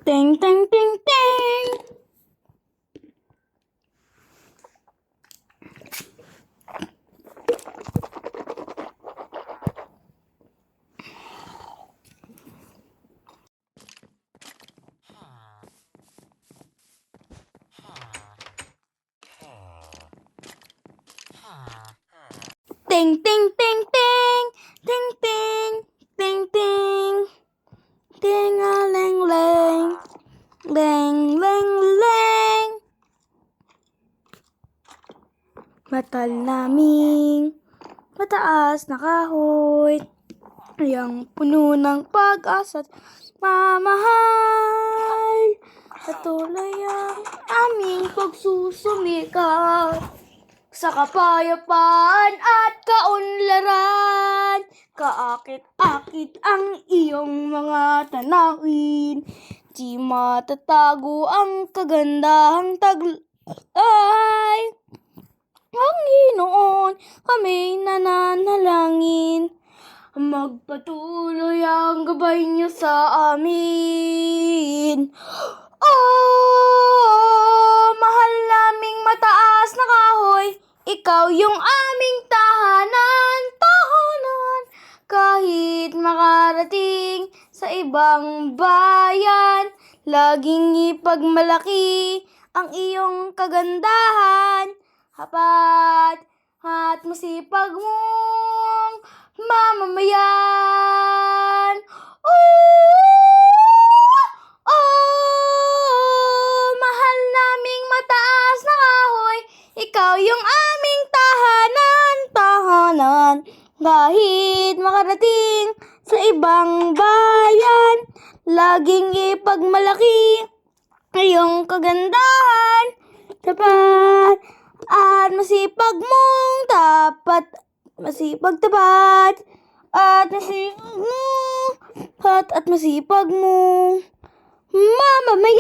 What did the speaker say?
Ting, ting, ting, ting. Ting, ting, ting, ting. Ting, ting. Ting, ting. Ting-a-ling-ling. Ling, ling, ling. Matal naming mataas na kahoy, yang puno ng pag-asa at mamahal. Patuloy ang aming pagsusumikap sa kapayapaan at kaunlaran. Kaakit-akit ang iyong mga tanawin, di matatago ang kagandahang taglay. Panginoon, kami nananalangin, magpatuloy ang gabay niyo sa amin. Oh, mahal naming mataas na kahoy, ikaw yung aming tahanan. Kahit makarating sa ibang bayan, laging ipagmalaki ang iyong kagandahan. Hapat at masipag mong mamamayan. Mahal naming mataas na kahoy, ikaw yung aming tahanan. Kahit makarating sa ibang bayan, laging ipagmalaki iyong kagandahan. Tapat at masipag mong tapat, masipag mong mamamayan.